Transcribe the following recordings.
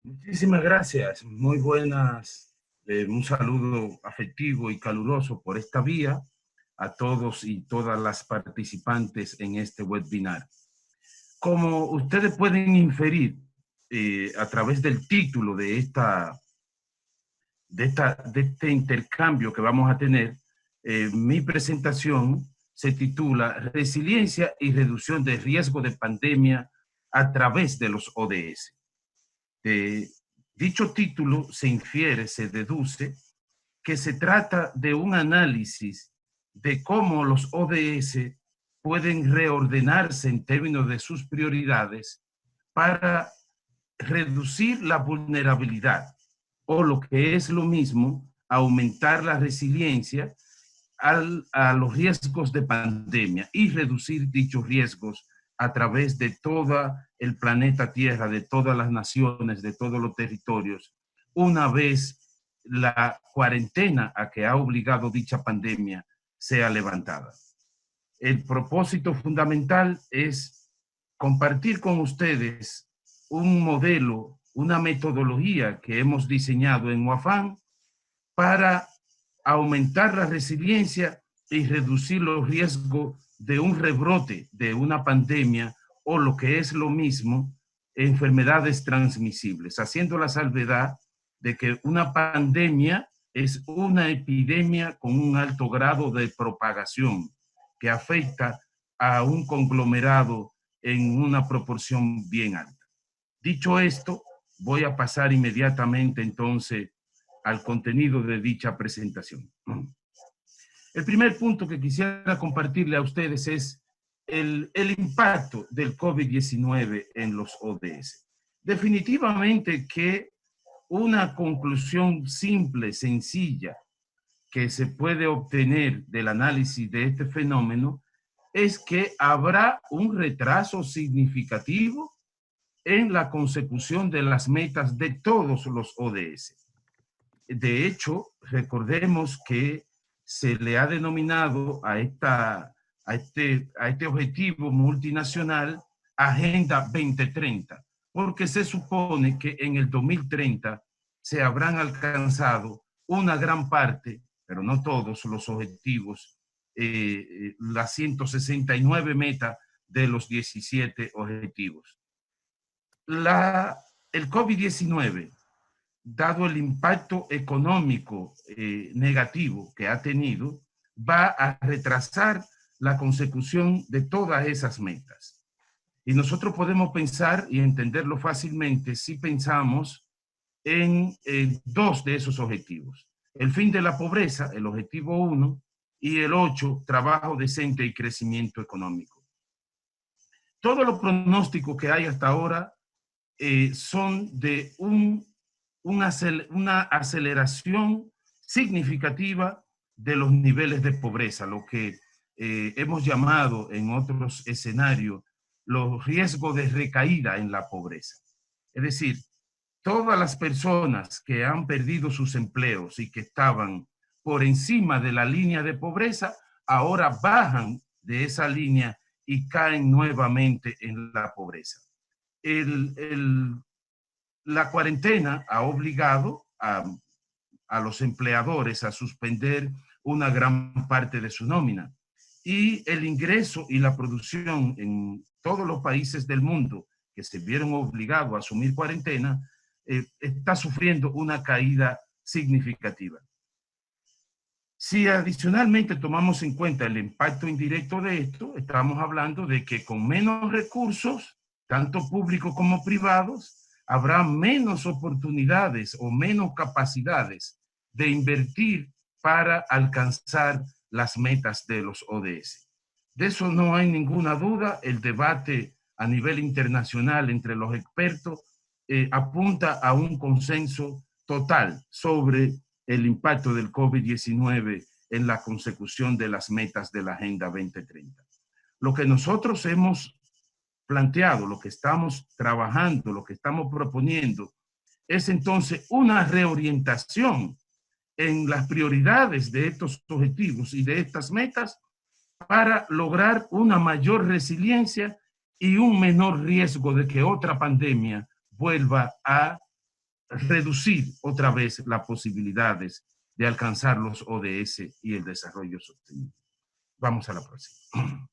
Muchísimas gracias, muy buenas, un saludo afectivo y caluroso por esta vía a todos y todas las participantes en este webinar. Como ustedes pueden inferir a través del título de este intercambio que vamos a tener, mi presentación se titula Resiliencia y reducción de riesgo de pandemia a través de los ODS. De dicho título se infiere, se deduce, que se trata de un análisis de cómo los ODS pueden reordenarse en términos de sus prioridades para reducir la vulnerabilidad o lo que es lo mismo, aumentar la resiliencia a los riesgos de pandemia y reducir dichos riesgos a través de todo el planeta Tierra, de todas las naciones, de todos los territorios, una vez la cuarentena a que ha obligado dicha pandemia sea levantada. El propósito fundamental es compartir con ustedes un modelo, una metodología que hemos diseñado en UAFAN para aumentar la resiliencia y reducir los riesgos de un rebrote de una pandemia o lo que es lo mismo, enfermedades transmisibles, haciendo la salvedad de que una pandemia es una epidemia con un alto grado de propagación que afecta a un conglomerado en una proporción bien alta. Dicho esto, voy a pasar inmediatamente entonces al contenido de dicha presentación. El primer punto que quisiera compartirle a ustedes es el impacto del COVID-19 en los ODS. Definitivamente que una conclusión simple, sencilla, que se puede obtener del análisis de este fenómeno es que habrá un retraso significativo en la consecución de las metas de todos los ODS. De hecho, recordemos que se le ha denominado a este objetivo multinacional Agenda 2030, porque se supone que en el 2030 se habrán alcanzado una gran parte, pero no todos los objetivos, las 169 metas de los 17 objetivos. El COVID-19, dado el impacto económico negativo que ha tenido, va a retrasar la consecución de todas esas metas. Y nosotros podemos pensar y entenderlo fácilmente si pensamos en dos de esos objetivos. El fin de la pobreza, el objetivo 1, y el 8, trabajo decente y crecimiento económico. Todos los pronósticos que hay hasta ahora son de una aceleración significativa de los niveles de pobreza, lo que hemos llamado en otros escenarios los riesgos de recaída en la pobreza. Es decir, todas las personas que han perdido sus empleos y que estaban por encima de la línea de pobreza, ahora bajan de esa línea y caen nuevamente en la pobreza. La cuarentena ha obligado a los empleadores a suspender una gran parte de su nómina y el ingreso y la producción en todos los países del mundo que se vieron obligados a asumir cuarentena está sufriendo una caída significativa. Si adicionalmente tomamos en cuenta el impacto indirecto de esto, estamos hablando de que con menos recursos, tanto públicos como privados, habrá menos oportunidades o menos capacidades de invertir para alcanzar las metas de los ODS. De eso no hay ninguna duda. El debate a nivel internacional entre los expertos apunta a un consenso total sobre el impacto del COVID-19 en la consecución de las metas de la Agenda 2030. Lo que nosotros hemos planteado, lo que estamos trabajando, lo que estamos proponiendo, es entonces una reorientación en las prioridades de estos objetivos y de estas metas para lograr una mayor resiliencia y un menor riesgo de que otra pandemia vuelva a reducir otra vez las posibilidades de alcanzar los ODS y el desarrollo sostenible. Vamos a la próxima.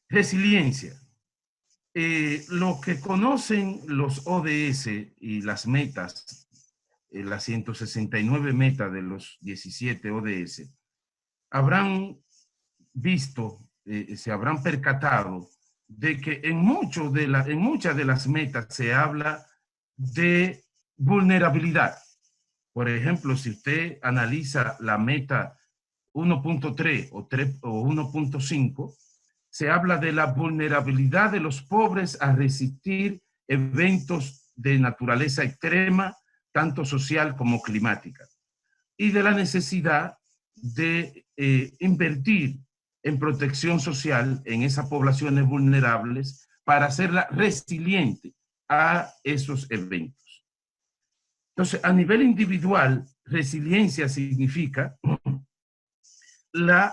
Resiliencia. Lo que conocen los ODS y las metas, las 169 metas de los 17 ODS, habrán visto, se habrán percatado de que en muchas de las metas se habla de vulnerabilidad. Por ejemplo, si usted analiza la meta 1.3 o 1.5, se habla de la vulnerabilidad de los pobres a resistir eventos de naturaleza extrema, tanto social como climática, y de la necesidad de invertir en protección social en esas poblaciones vulnerables para hacerla resiliente a esos eventos. Entonces, a nivel individual, resiliencia significa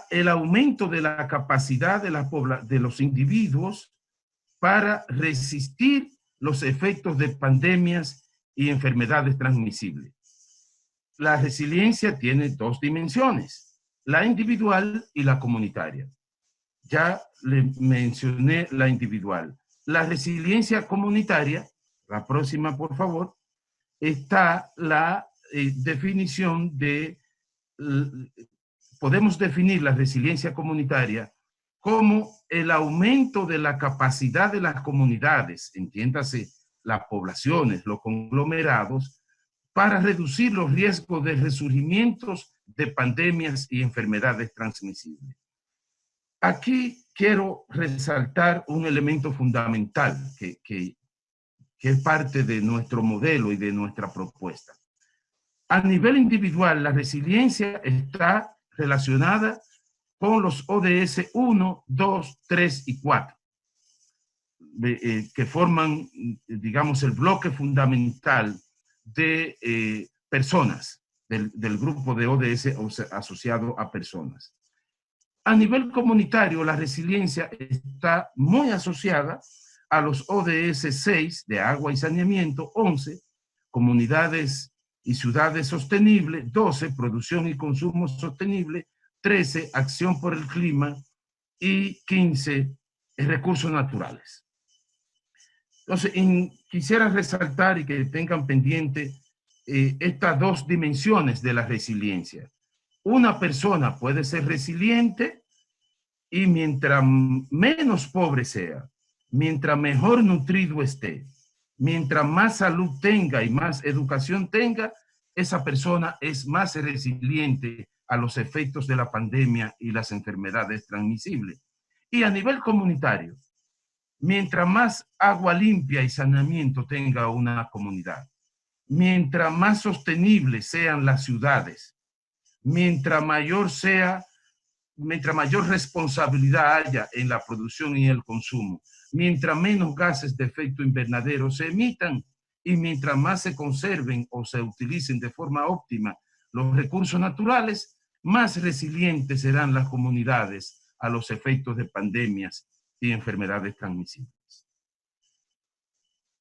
el aumento de la capacidad de los individuos para resistir los efectos de pandemias y enfermedades transmisibles. La resiliencia tiene dos dimensiones, la individual y la comunitaria. Ya le mencioné la individual. La resiliencia comunitaria, la próxima por favor, está la definición de, podemos definir la resiliencia comunitaria como el aumento de la capacidad de las comunidades, entiéndase las poblaciones, los conglomerados, para reducir los riesgos de resurgimientos de pandemias y enfermedades transmisibles. Aquí quiero resaltar un elemento fundamental que es parte de nuestro modelo y de nuestra propuesta. A nivel individual, la resiliencia está relacionada con los ODS 1, 2, 3 y 4, que forman, digamos, el bloque fundamental de personas, del grupo de ODS asociado a personas. A nivel comunitario, la resiliencia está muy asociada a los ODS 6 de agua y saneamiento, 11, comunidades y ciudades sostenibles, 12, producción y consumo sostenible, 13, acción por el clima y 15, recursos naturales. Entonces, quisiera resaltar y que tengan pendiente estas dos dimensiones de la resiliencia. Una persona puede ser resiliente y mientras menos pobre sea, mientras mejor nutrido esté, mientras más salud tenga y más educación tenga, esa persona es más resiliente a los efectos de la pandemia y las enfermedades transmisibles. Y a nivel comunitario, mientras más agua limpia y saneamiento tenga una comunidad, mientras más sostenibles sean las ciudades, mientras mayor responsabilidad haya en la producción y el consumo, mientras menos gases de efecto invernadero se emitan y mientras más se conserven o se utilicen de forma óptima los recursos naturales, más resilientes serán las comunidades a los efectos de pandemias y enfermedades transmisibles.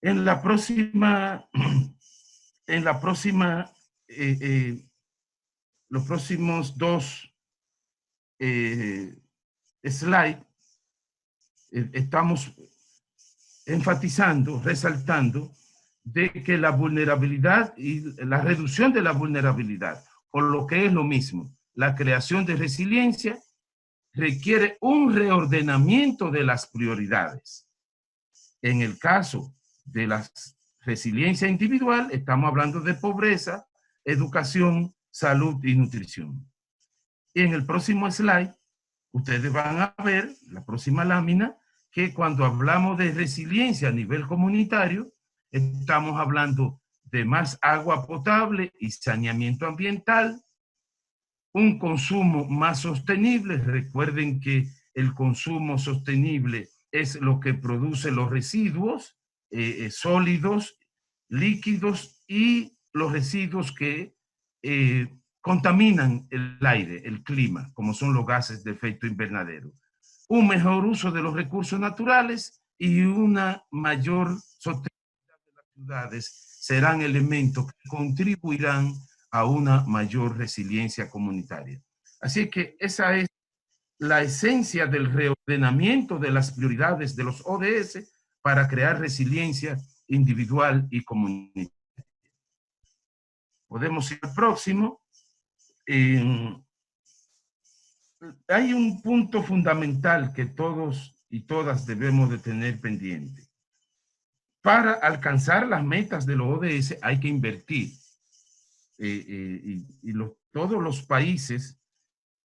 En la próxima, los próximos dos slides, estamos enfatizando, resaltando de que la vulnerabilidad y la reducción de la vulnerabilidad, o lo que es lo mismo, la creación de resiliencia, requiere un reordenamiento de las prioridades. En el caso de la resiliencia individual, estamos hablando de pobreza, educación, salud y nutrición. Y en el próximo slide, ustedes van a ver, la próxima lámina, que cuando hablamos de resiliencia a nivel comunitario, estamos hablando de más agua potable y saneamiento ambiental, un consumo más sostenible. Recuerden que el consumo sostenible es lo que produce los residuos sólidos, líquidos y los residuos que contaminan el aire, el clima, como son los gases de efecto invernadero. Un mejor uso de los recursos naturales y una mayor sostenibilidad de las ciudades serán elementos que contribuirán a una mayor resiliencia comunitaria. Así que esa es la esencia del reordenamiento de las prioridades de los ODS para crear resiliencia individual y comunitaria. Podemos ir al próximo. Hay un punto fundamental que todos y todas debemos de tener pendiente. Para alcanzar las metas de los ODS hay que invertir. Todos los países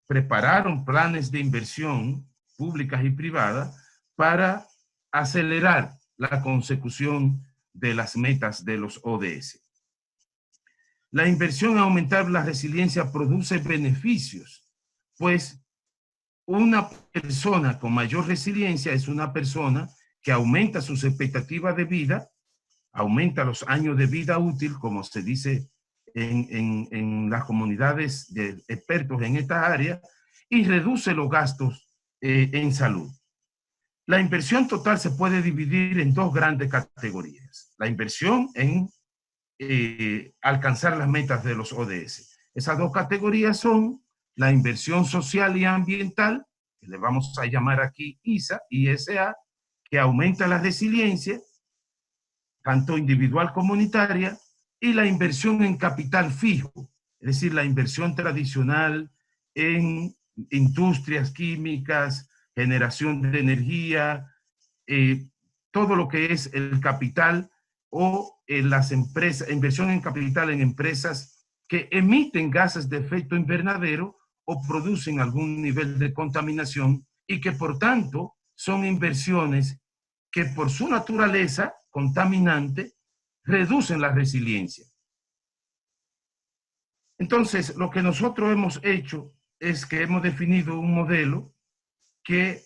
prepararon planes de inversión públicas y privadas para acelerar la consecución de las metas de los ODS. La inversión en aumentar la resiliencia produce beneficios, pues una persona con mayor resiliencia es una persona que aumenta sus expectativas de vida, aumenta los años de vida útil, como se dice en las comunidades de expertos en esta área, y reduce los gastos en salud. La inversión total se puede dividir en dos grandes categorías. La inversión en alcanzar las metas de los ODS. Esas dos categorías son la inversión social y ambiental, que le vamos a llamar aquí ISA, que aumenta la resiliencia, tanto individual como comunitaria, y la inversión en capital fijo, es decir, la inversión tradicional en industrias químicas, generación de energía, todo lo que es el capital o en las empresas, inversión en capital en empresas que emiten gases de efecto invernadero o producen algún nivel de contaminación y que por tanto son inversiones que por su naturaleza contaminante reducen la resiliencia. Entonces, lo que nosotros hemos hecho es que hemos definido un modelo que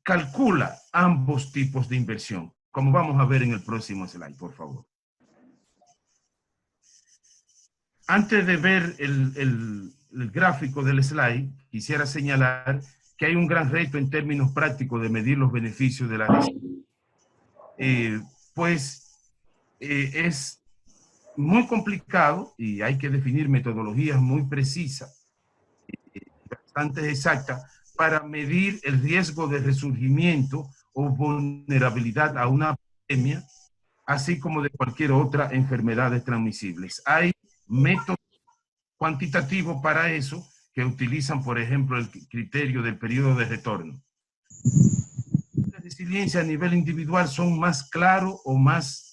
calcula ambos tipos de inversión, como vamos a ver en el próximo slide, por favor. Antes de ver el gráfico del slide, quisiera señalar que hay un gran reto en términos prácticos de medir los beneficios de la resiliencia. Es muy complicado y hay que definir metodologías muy precisas, bastante exactas, para medir el riesgo de resurgimiento o vulnerabilidad a una pandemia, así como de cualquier otra enfermedades transmisibles. Hay métodos cuantitativos para eso que utilizan, por ejemplo, el criterio del periodo de retorno. La resiliencia a nivel individual son más claros o más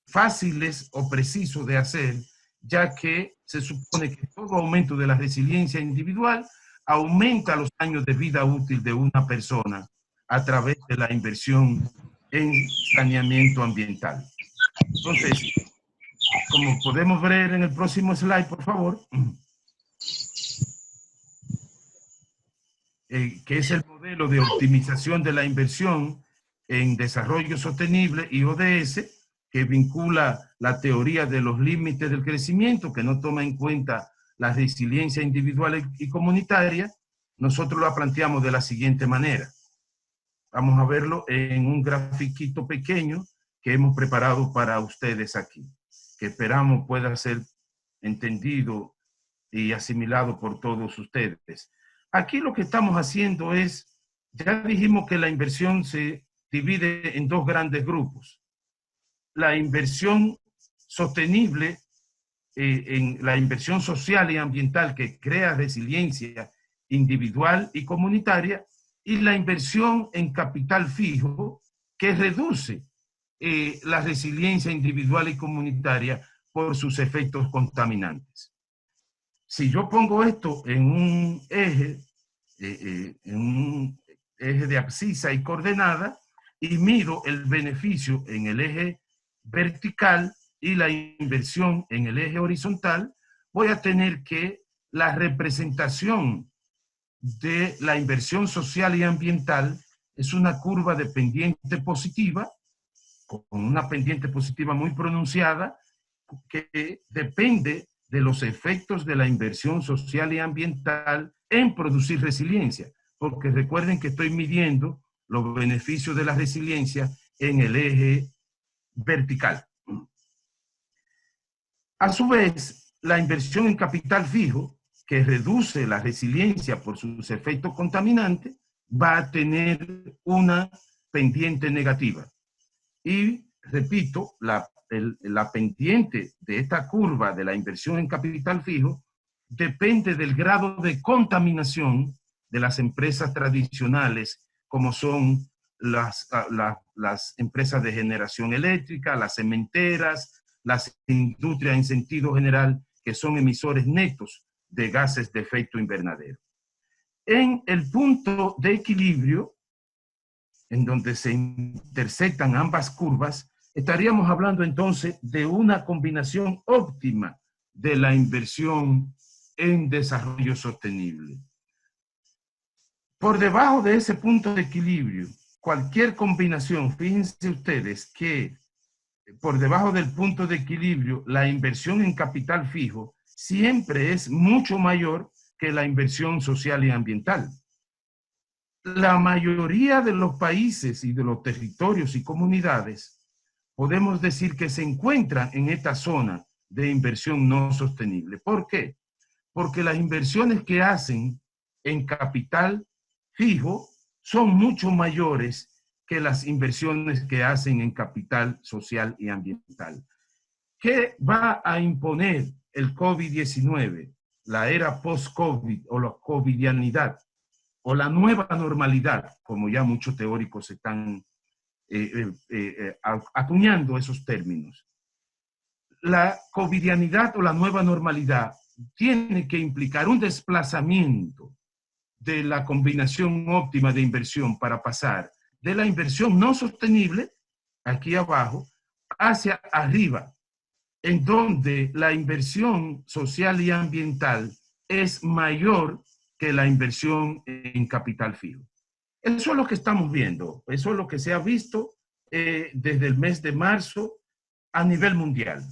fáciles o precisos de hacer, ya que se supone que todo aumento de la resiliencia individual aumenta los años de vida útil de una persona a través de la inversión en saneamiento ambiental. Entonces, como podemos ver en el próximo slide, por favor, que es el modelo de optimización de la inversión en desarrollo sostenible y ODS, que vincula la teoría de los límites del crecimiento, que no toma en cuenta la resiliencia individual y comunitaria. Nosotros lo planteamos de la siguiente manera. Vamos a verlo en un grafiquito pequeño que hemos preparado para ustedes aquí, que esperamos pueda ser entendido y asimilado por todos ustedes. Aquí lo que estamos haciendo es, ya dijimos que la inversión se divide en dos grandes grupos. La inversión sostenible, en la inversión social y ambiental que crea resiliencia individual y comunitaria, y la inversión en capital fijo que reduce la resiliencia individual y comunitaria por sus efectos contaminantes. Si yo pongo esto en un eje de abscisa y coordenada y mido el beneficio en el eje vertical y la inversión en el eje horizontal, voy a tener que la representación de la inversión social y ambiental es una curva de pendiente positiva, con una pendiente positiva muy pronunciada, que depende de los efectos de la inversión social y ambiental en producir resiliencia. Porque recuerden que estoy midiendo los beneficios de la resiliencia en el eje vertical. A su vez, la inversión en capital fijo, que reduce la resiliencia por sus efectos contaminantes, va a tener una pendiente negativa. Y, repito, la pendiente de esta curva de la inversión en capital fijo depende del grado de contaminación de las empresas tradicionales, como son las empresas de generación eléctrica, las cementeras, las industrias en sentido general, que son emisores netos de gases de efecto invernadero. En el punto de equilibrio, en donde se intersectan ambas curvas, estaríamos hablando entonces de una combinación óptima de la inversión en desarrollo sostenible. Por debajo de ese punto de equilibrio, cualquier combinación, fíjense ustedes que por debajo del punto de equilibrio, la inversión en capital fijo siempre es mucho mayor que la inversión social y ambiental. La mayoría de los países y de los territorios y comunidades podemos decir que se encuentran en esta zona de inversión no sostenible. ¿Por qué? Porque las inversiones que hacen en capital fijo son mucho mayores que las inversiones que hacen en capital social y ambiental. ¿Qué va a imponer el COVID-19, la era post-COVID o la covidianidad o la nueva normalidad, como ya muchos teóricos están acuñando esos términos? La covidianidad o la nueva normalidad tiene que implicar un desplazamiento de la combinación óptima de inversión para pasar de la inversión no sostenible, aquí abajo, hacia arriba, en donde la inversión social y ambiental es mayor que la inversión en capital fijo. Eso es lo que estamos viendo, eso es lo que se ha visto desde el mes de marzo a nivel mundial.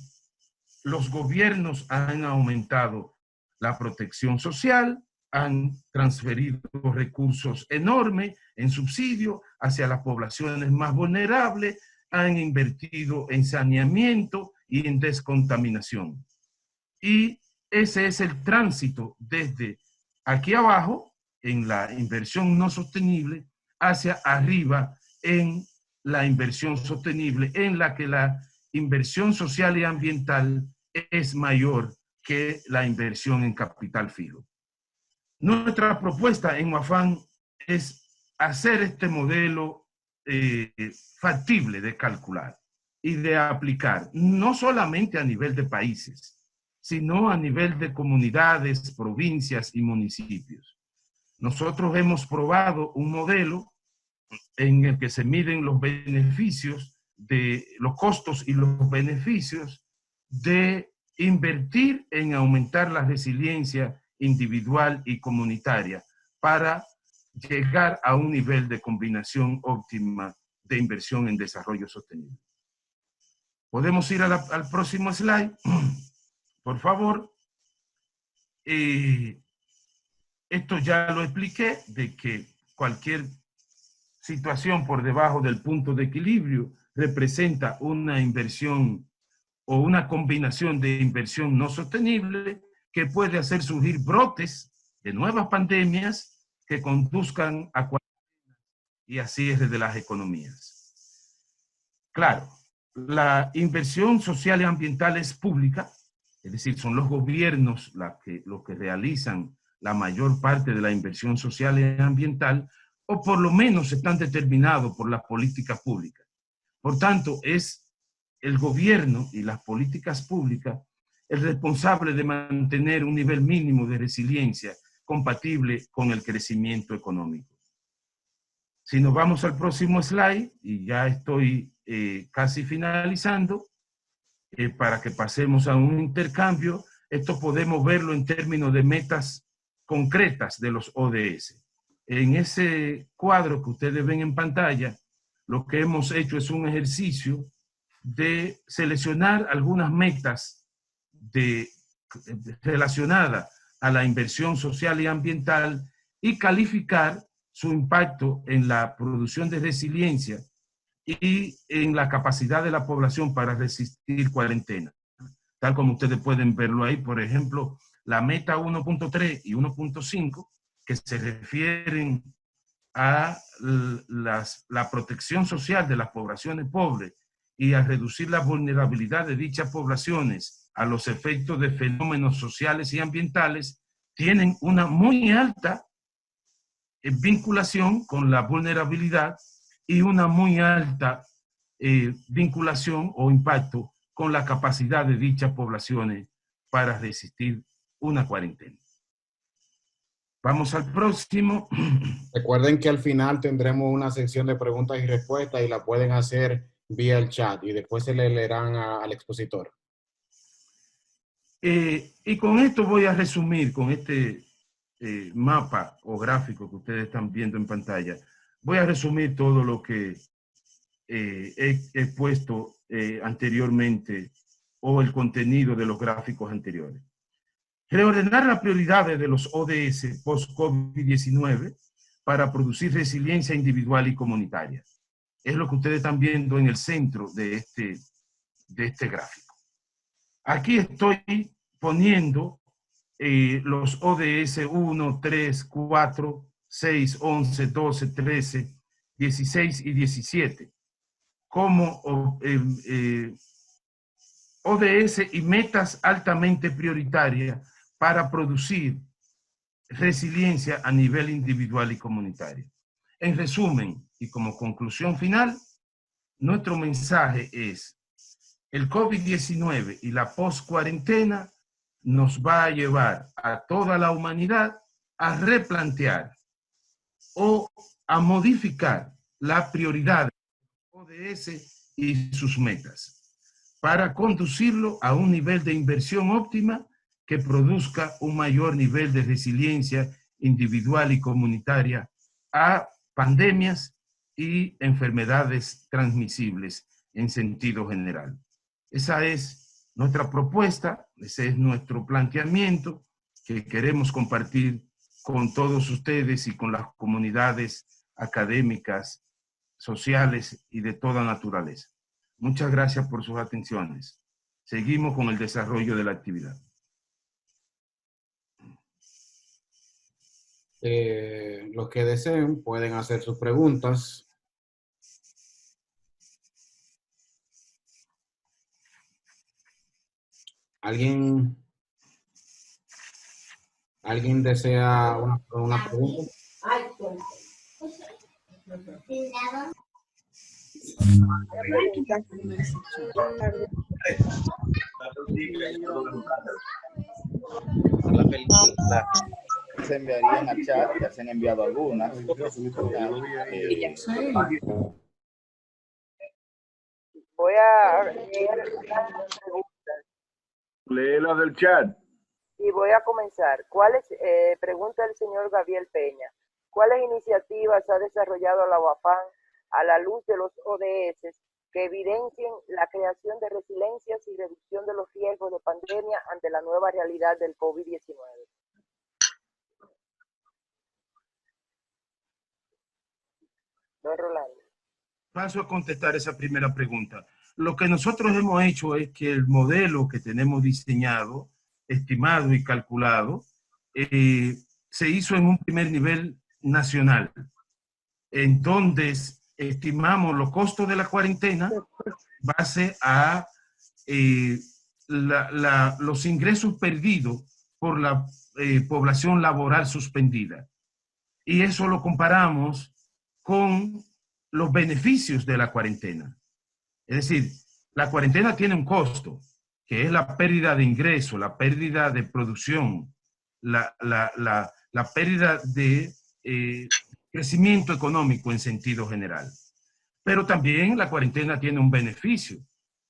Los gobiernos han aumentado la protección social, han transferido recursos enormes en subsidio hacia las poblaciones más vulnerables, han invertido en saneamiento y en descontaminación. Y ese es el tránsito desde aquí abajo, en la inversión no sostenible, hacia arriba en la inversión sostenible, en la que la inversión social y ambiental es mayor que la inversión en capital fijo. Nuestra propuesta en UAFAN es hacer este modelo factible de calcular y de aplicar, no solamente a nivel de países, sino a nivel de comunidades, provincias y municipios. Nosotros hemos probado un modelo en el que se miden los beneficios, los costos y los beneficios de invertir en aumentar la resiliencia individual y comunitaria para llegar a un nivel de combinación óptima de inversión en desarrollo sostenible. Podemos ir al próximo slide, por favor. Esto ya lo expliqué, de que cualquier situación por debajo del punto de equilibrio representa una inversión o una combinación de inversión no sostenible que puede hacer surgir brotes de nuevas pandemias que conduzcan a cuarentenas y a cierre de las economías. Claro, la inversión social y ambiental es pública, es decir, son los gobiernos los que realizan la mayor parte de la inversión social y ambiental, o por lo menos están determinados por las políticas públicas. Por tanto, es el gobierno y las políticas públicas el responsable de mantener un nivel mínimo de resiliencia compatible con el crecimiento económico. Si nos vamos al próximo slide, y ya estoy casi finalizando, para que pasemos a un intercambio, esto podemos verlo en términos de metas concretas de los ODS. En ese cuadro que ustedes ven en pantalla, lo que hemos hecho es un ejercicio de seleccionar algunas metas relacionadas a la inversión social y ambiental y calificar su impacto en la producción de resiliencia y en la capacidad de la población para resistir cuarentena. Tal como ustedes pueden verlo ahí, por ejemplo, la meta 1.3 y 1.5, que se refieren a la protección social de las poblaciones pobres y a reducir la vulnerabilidad de dichas poblaciones a los efectos de fenómenos sociales y ambientales, tienen una muy alta vinculación con la vulnerabilidad y una muy alta vinculación o impacto con la capacidad de dichas poblaciones para resistir una cuarentena. Vamos al próximo. Recuerden que al final tendremos una sección de preguntas y respuestas y la pueden hacer vía el chat y después se le leerán al expositor. Y con esto voy a resumir, con este mapa o gráfico que ustedes están viendo en pantalla, voy a resumir todo lo que he puesto anteriormente o el contenido de los gráficos anteriores. Reordenar las prioridades de los ODS post-COVID-19 para producir resiliencia individual y comunitaria. Es lo que ustedes están viendo en el centro de este gráfico. Aquí estoy poniendo los ODS 1, 3, 4, 6, 11, 12, 13, 16 y 17 como ODS y metas altamente prioritarias para producir resiliencia a nivel individual y comunitario. En resumen, y como conclusión final, nuestro mensaje es: el COVID-19 y la post-cuarentena nos va a llevar a toda la humanidad a replantear o a modificar la prioridad de ODS y sus metas para conducirlo a un nivel de inversión óptima que produzca un mayor nivel de resiliencia individual y comunitaria a pandemias y enfermedades transmisibles en sentido general. Esa es nuestra propuesta, ese es nuestro planteamiento que queremos compartir con todos ustedes y con las comunidades académicas, sociales y de toda naturaleza. Muchas gracias por sus atenciones. Seguimos con el desarrollo de la actividad. Los que deseen pueden hacer sus preguntas. ¿Alguien desea una pregunta? Se enviarían al chat, ya se han enviado algunas. Voy a leer las preguntas. Léelas del chat. Y voy a comenzar. Pregunta el señor Gabriel Peña. ¿Cuáles iniciativas ha desarrollado la UAPAN a la luz de los ODS que evidencien la creación de resiliencias y reducción de los riesgos de pandemia ante la nueva realidad del COVID-19? Don Rolando. Paso a contestar esa primera pregunta. Lo que nosotros hemos hecho es que el modelo que tenemos diseñado, estimado y calculado, se hizo en un primer nivel nacional. Entonces, estimamos los costos de la cuarentena base a los ingresos perdidos por la población laboral suspendida. Y eso lo comparamos con los beneficios de la cuarentena. Es decir, la cuarentena tiene un costo, que es la pérdida de ingreso, la pérdida de producción, la pérdida de crecimiento económico en sentido general. Pero también la cuarentena tiene un beneficio,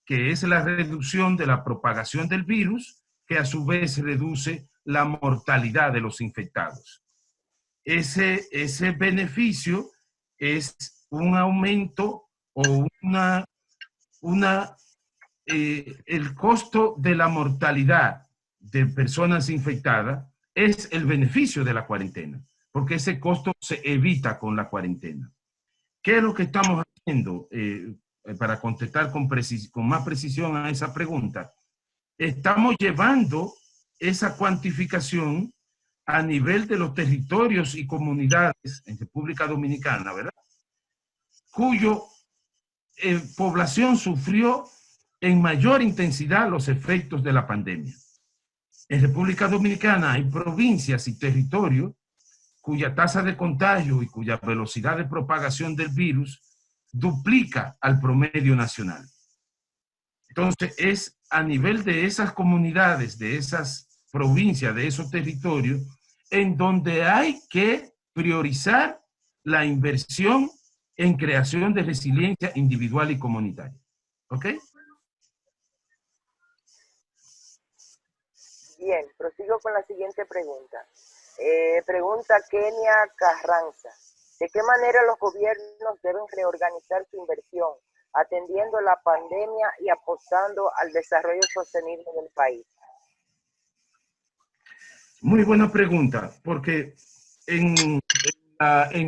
que es la reducción de la propagación del virus, que a su vez reduce la mortalidad de los infectados. Ese beneficio es un aumento o el costo de la mortalidad de personas infectadas es el beneficio de la cuarentena, porque ese costo se evita con la cuarentena. ¿Qué es lo que estamos haciendo? Para contestar con más precisión a esa pregunta, estamos llevando esa cuantificación a nivel de los territorios y comunidades en República Dominicana, ¿verdad? Cuyo población sufrió en mayor intensidad los efectos de la pandemia. En República Dominicana hay provincias y territorios cuya tasa de contagio y cuya velocidad de propagación del virus duplica al promedio nacional. Entonces, es a nivel de esas comunidades, de esas provincias, de esos territorios, en donde hay que priorizar la inversión en creación de resiliencia individual y comunitaria. ¿Ok? Bien, prosigo con la siguiente pregunta. Pregunta Kenia Carranza. ¿De qué manera los gobiernos deben reorganizar su inversión, atendiendo la pandemia y apostando al desarrollo sostenible del país? Muy buena pregunta, porque en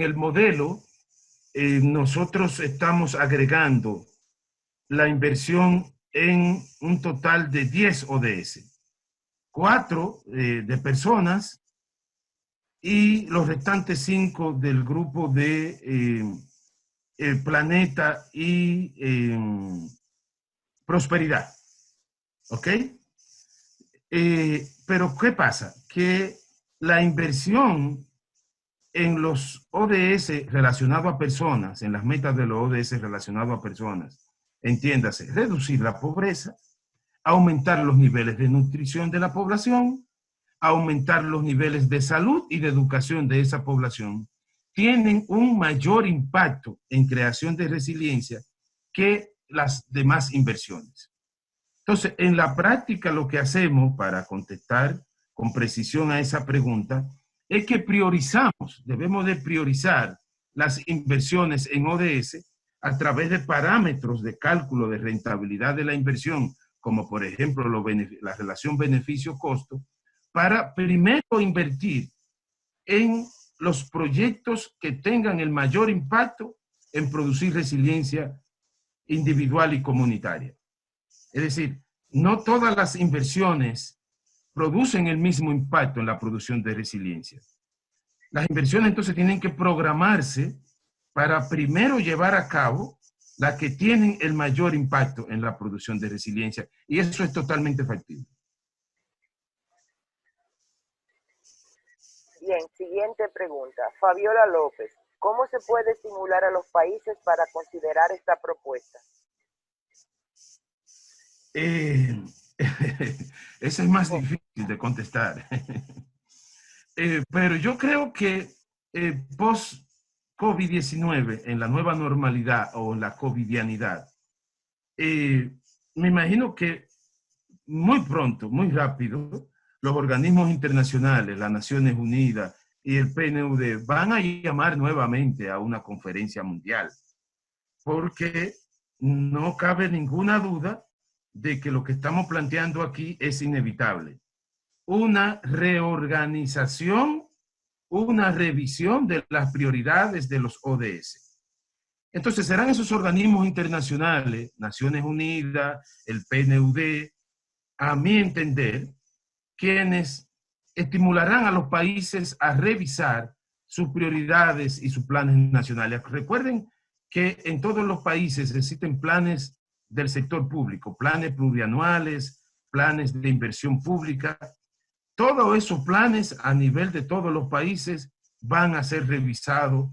el modelo nosotros estamos agregando la inversión en un total de 10 ODS. 4 de personas y los restantes 5 del grupo de planeta y prosperidad. ¿Ok? Pero ¿qué pasa? Que la inversión en los ODS relacionados a personas, en las metas de los ODS relacionados a personas, entiéndase, reducir la pobreza, aumentar los niveles de nutrición de la población, aumentar los niveles de salud y de educación de esa población, tienen un mayor impacto en creación de resiliencia que las demás inversiones. Entonces, en la práctica lo que hacemos para contestar con precisión a esa pregunta es que priorizamos, debemos de priorizar las inversiones en ODS a través de parámetros de cálculo de rentabilidad de la inversión, como por ejemplo la relación beneficio-costo, para primero invertir en los proyectos que tengan el mayor impacto en producir resiliencia individual y comunitaria. Es decir, no todas las inversiones producen el mismo impacto en la producción de resiliencia. Las inversiones entonces tienen que programarse para primero llevar a cabo las que tienen el mayor impacto en la producción de resiliencia. Y eso es totalmente factible. Bien, siguiente pregunta. Fabiola López. ¿Cómo se puede estimular a los países para considerar esta propuesta? Eso es más difícil de contestar. Pero yo creo que post-COVID-19, en la nueva normalidad o en la covidianidad, me imagino que muy pronto, muy rápido, los organismos internacionales, las Naciones Unidas y el PNUD van a llamar nuevamente a una conferencia mundial, porque no cabe ninguna duda de que lo que estamos planteando aquí es inevitable. Una reorganización, una revisión de las prioridades de los ODS. Entonces serán esos organismos internacionales, Naciones Unidas, el PNUD, a mi entender, quienes estimularán a los países a revisar sus prioridades y sus planes nacionales. Recuerden que en todos los países existen planes del sector público, planes plurianuales, planes de inversión pública. Todos esos planes a nivel de todos los países van a ser revisados.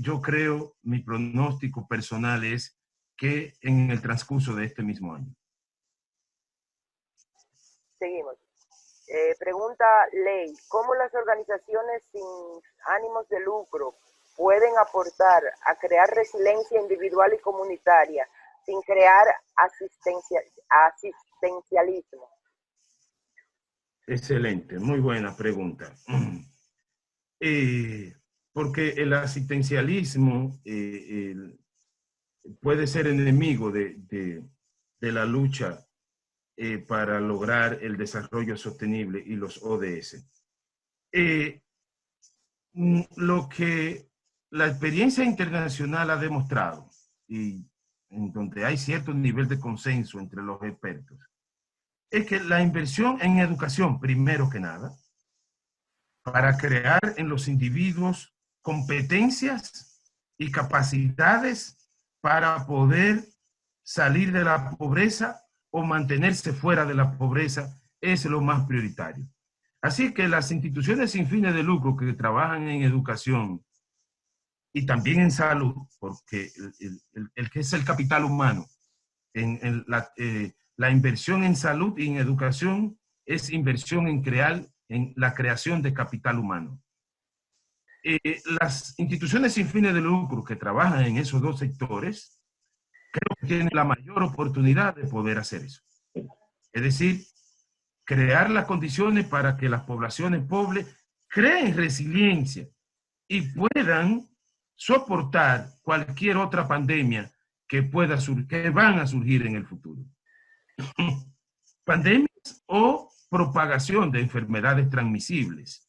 Yo creo, mi pronóstico personal es que en el transcurso de este mismo año. Seguimos. Pregunta Ley. ¿Cómo las organizaciones sin ánimos de lucro pueden aportar a crear resiliencia individual y comunitaria sin crear asistencialismo? Excelente, muy buena pregunta. Porque el asistencialismo puede ser enemigo de la lucha para lograr el desarrollo sostenible y los ODS. Lo que la experiencia internacional ha demostrado, y en donde hay cierto nivel de consenso entre los expertos, es que la inversión en educación, primero que nada, para crear en los individuos competencias y capacidades para poder salir de la pobreza o mantenerse fuera de la pobreza, es lo más prioritario. Así que las instituciones sin fines de lucro que trabajan en educación y también en salud, porque el que es el capital humano, la inversión en salud y en educación es inversión en la creación de capital humano. Las instituciones sin fines de lucro que trabajan en esos dos sectores, creo que tienen la mayor oportunidad de poder hacer eso. Es decir, crear las condiciones para que las poblaciones pobres creen resiliencia y puedan soportar cualquier otra pandemia que van a surgir en el futuro. Pandemias o propagación de enfermedades transmisibles.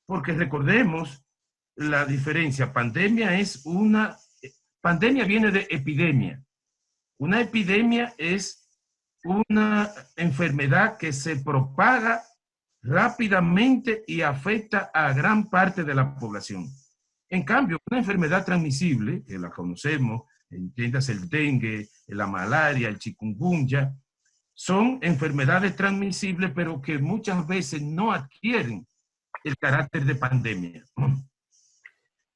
Porque recordemos la diferencia. Pandemia viene de epidemia. Una epidemia es una enfermedad que se propaga rápidamente y afecta a gran parte de la población. En cambio, una enfermedad transmisible, que la conocemos, entiendas el dengue, la malaria, el chikungunya, son enfermedades transmisibles, pero que muchas veces no adquieren el carácter de pandemia.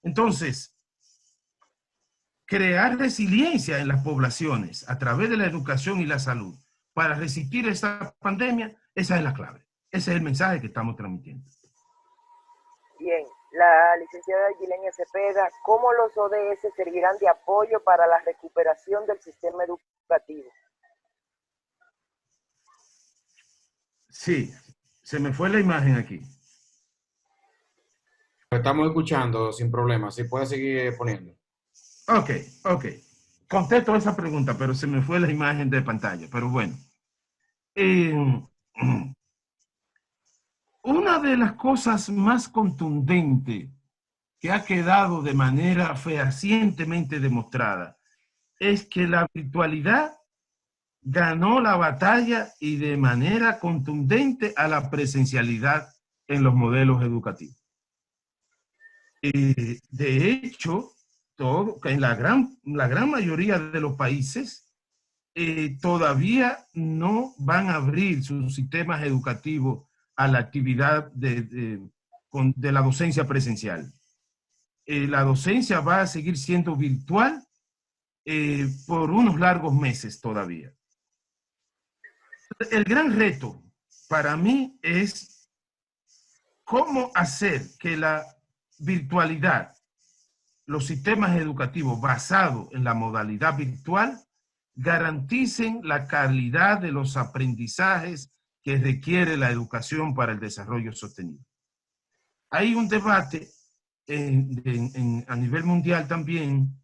Entonces, crear resiliencia en las poblaciones a través de la educación y la salud para resistir esta pandemia, esa es la clave. Ese es el mensaje que estamos transmitiendo. Bien, la licenciada Gilenia Cepeda, ¿cómo los ODS servirán de apoyo para la recuperación del sistema educativo? Sí, se me fue la imagen aquí. Lo estamos escuchando sin problema. Sí, puede seguir poniendo. Ok. Contesto esa pregunta, pero se me fue la imagen de pantalla. Pero bueno. Una de las cosas más contundentes que ha quedado de manera fehacientemente demostrada es que la virtualidad ganó la batalla y de manera contundente a la presencialidad en los modelos educativos. De hecho, en la gran mayoría de los países todavía no van a abrir sus sistemas educativos a la actividad de la docencia presencial. La docencia va a seguir siendo virtual por unos largos meses todavía. El gran reto para mí es cómo hacer que la virtualidad, los sistemas educativos basados en la modalidad virtual, garanticen la calidad de los aprendizajes que requiere la educación para el desarrollo sostenible. Hay un debate a nivel mundial también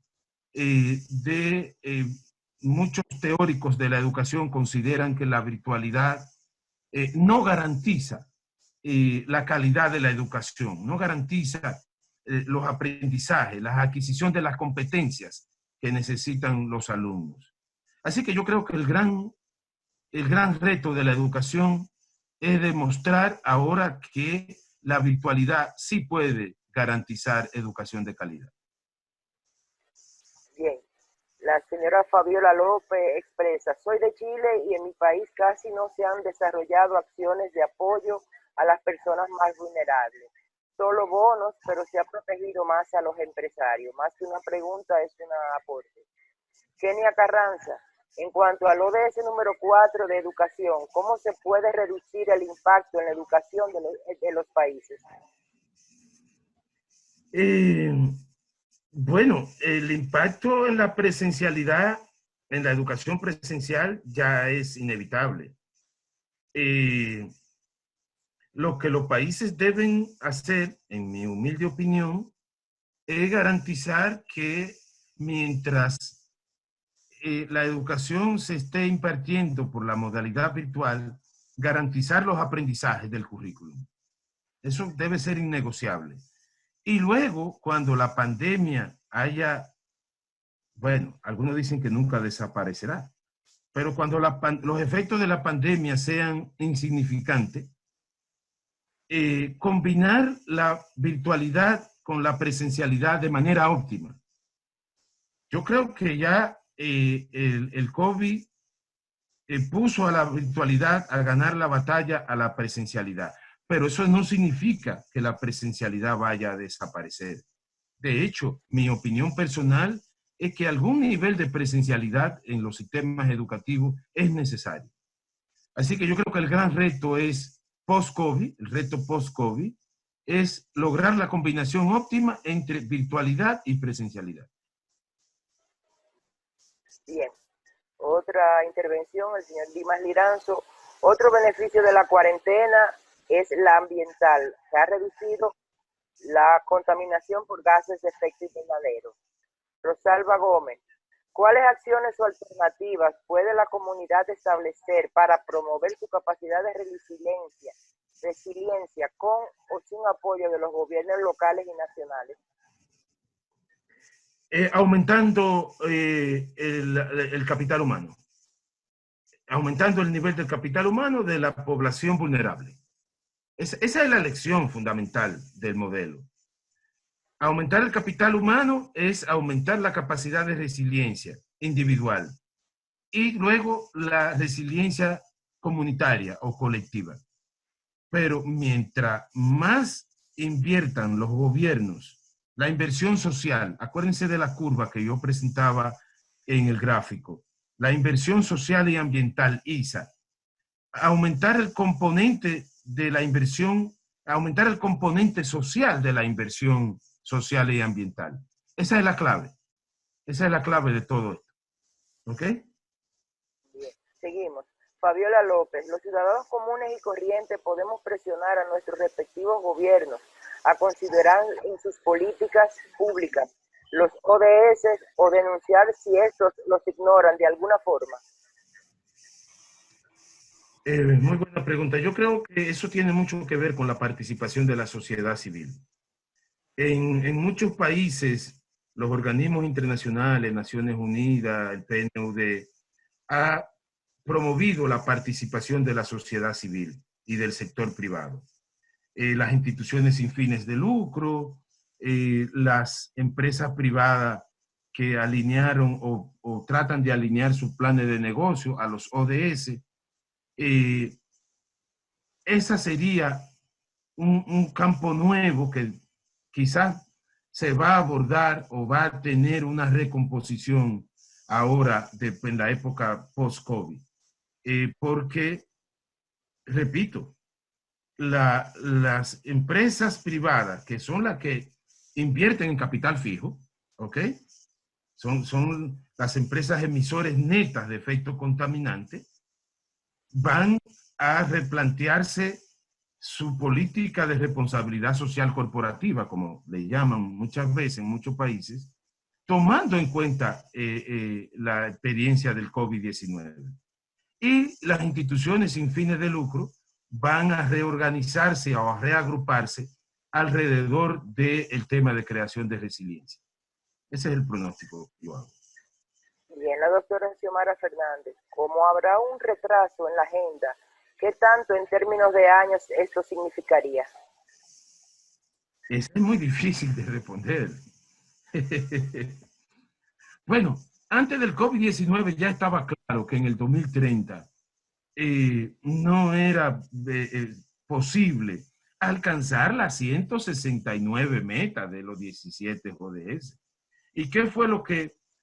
muchos teóricos de la educación consideran que la virtualidad no garantiza la calidad de la educación, no garantiza los aprendizajes, la adquisición de las competencias que necesitan los alumnos. Así que yo creo que el gran reto de la educación es demostrar ahora que la virtualidad sí puede garantizar educación de calidad. Bien, la señora Fabiola López expresa, soy de Chile y en mi país casi no se han desarrollado acciones de apoyo a las personas más vulnerables. Solo bonos, pero se ha protegido más a los empresarios. Más que una pregunta, es un aporte. Kenia Carranza, en cuanto al ODS número 4 de educación, ¿cómo se puede reducir el impacto en la educación de los países? Bueno, el impacto en la presencialidad, en la educación presencial, ya es inevitable. Lo que los países deben hacer, en mi humilde opinión, es garantizar que mientras la educación se esté impartiendo por la modalidad virtual, garantizar los aprendizajes del currículum. Eso debe ser innegociable. Y luego, cuando la pandemia haya, bueno, algunos dicen que nunca desaparecerá, pero cuando los efectos de la pandemia sean insignificantes, combinar la virtualidad con la presencialidad de manera óptima. Yo creo que ya el COVID puso a la virtualidad a ganar la batalla a la presencialidad, pero eso no significa que la presencialidad vaya a desaparecer. De hecho, mi opinión personal es que algún nivel de presencialidad en los sistemas educativos es necesario. Así que yo creo que el gran reto es post-COVID, el reto post-COVID, es lograr la combinación óptima entre virtualidad y presencialidad. Bien. Otra intervención, el señor Dimas Liranzo. Otro beneficio de la cuarentena es la ambiental. Se ha reducido la contaminación por gases de efecto invernadero. Rosalba Gómez, ¿cuáles acciones o alternativas puede la comunidad establecer para promover su capacidad de resiliencia con o sin apoyo de los gobiernos locales y nacionales? Aumentando el capital humano. Aumentando el nivel del capital humano de la población vulnerable. Esa es la lección fundamental del modelo. Aumentar el capital humano es aumentar la capacidad de resiliencia individual y luego la resiliencia comunitaria o colectiva. Pero mientras más inviertan los gobiernos, la inversión social, acuérdense de la curva que yo presentaba en el gráfico, la inversión social y ambiental, ISA, aumentar el componente de la inversión, aumentar el componente social de la inversión social y ambiental. Esa es la clave. Esa es la clave de todo esto. ¿Ok? Bien, seguimos. Fabiola López, los ciudadanos comunes y corrientes podemos presionar a nuestros respectivos gobiernos a considerar en sus políticas públicas los ODS o denunciar si estos los ignoran de alguna forma. Muy buena pregunta. Yo creo que eso tiene mucho que ver con la participación de la sociedad civil. En muchos países, los organismos internacionales, Naciones Unidas, el PNUD, ha promovido la participación de la sociedad civil y del sector privado. Las instituciones sin fines de lucro, las empresas privadas que alinearon o tratan de alinear sus planes de negocio a los ODS. Esa sería un campo nuevo que quizás se va a abordar o va a tener una recomposición ahora en la época post-COVID. Porque, repito, las empresas privadas, que son las que invierten en capital fijo, ¿ok? Son las empresas emisores netas de efecto contaminante, van a replantearse su política de responsabilidad social corporativa, como le llaman muchas veces en muchos países, tomando en cuenta la experiencia del COVID-19. Y las instituciones sin fines de lucro van a reorganizarse o a reagruparse alrededor del tema de creación de resiliencia. Ese es el pronóstico que yo hago. Bien, la doctora Xiomara Fernández, como habrá un retraso en la agenda, ¿qué tanto en términos de años esto significaría? Es muy difícil de responder. Bueno, antes del COVID-19 ya estaba claro que en el 2030 no era posible alcanzar las 169 metas de los 17 ODS. ¿Y qué fue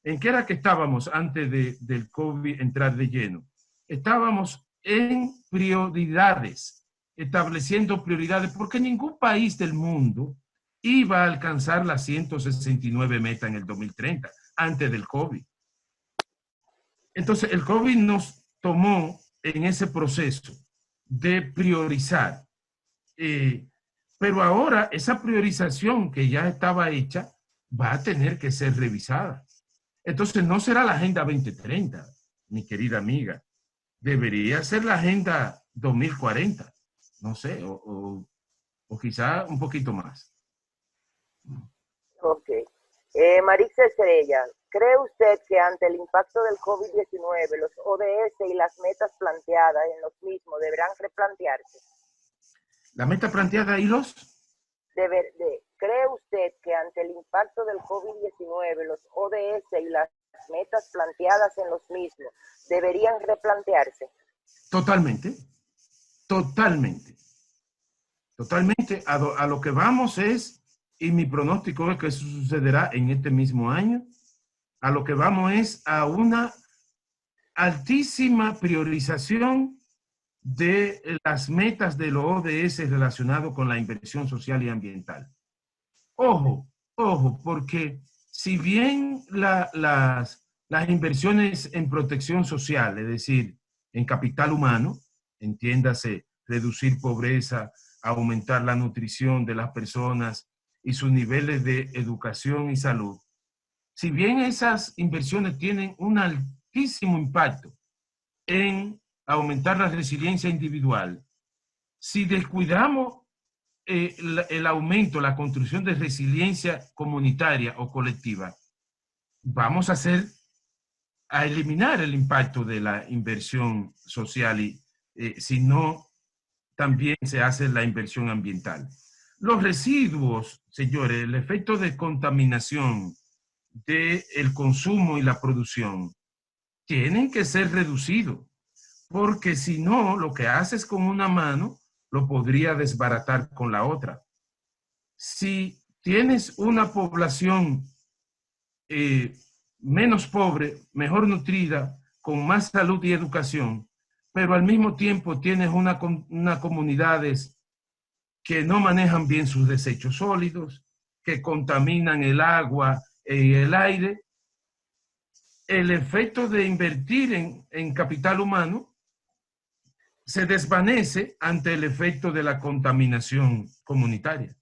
en qué era que estábamos antes del COVID entrar de lleno? Estábamos en prioridades, estableciendo prioridades, porque ningún país del mundo iba a alcanzar las 169 metas en el 2030, antes del COVID. Entonces, el COVID nos tomó en ese proceso de priorizar. Pero ahora esa priorización que ya estaba hecha va a tener que ser revisada. Entonces, no será la Agenda 2030, mi querida amiga. Debería ser la Agenda 2040, no sé, o quizá un poquito más. Ok. Marixa Estrella, ¿cree usted que ante el impacto del COVID-19 los ODS y las metas planteadas en los mismos deberán replantearse? La meta planteada y los... ¿Cree usted que ante el impacto del COVID-19 los ODS y las metas planteadas en los mismos deberían replantearse? Totalmente, totalmente, totalmente. A lo que vamos es, y mi pronóstico es que eso sucederá en este mismo año, a lo que vamos es a una altísima priorización de las metas de los ODS relacionados con la inversión social y ambiental. Ojo, ojo, porque si bien las inversiones en protección social, es decir, en capital humano, entiéndase, reducir pobreza, aumentar la nutrición de las personas y sus niveles de educación y salud, si bien esas inversiones tienen un altísimo impacto en aumentar la resiliencia individual, si descuidamos el aumento, la construcción de resiliencia comunitaria o colectiva, vamos a eliminar el impacto de la inversión social y si no, también se hace la inversión ambiental. Los residuos, señores, el efecto de contaminación del consumo y la producción tienen que ser reducidos, porque si no, lo que haces con una mano lo podría desbaratar con la otra. Si tienes una población menos pobre, mejor nutrida, con más salud y educación, pero al mismo tiempo tienes una comunidades que no manejan bien sus desechos sólidos, que contaminan el agua y el aire, el efecto de invertir en capital humano se desvanece ante el efecto de la contaminación comunitaria.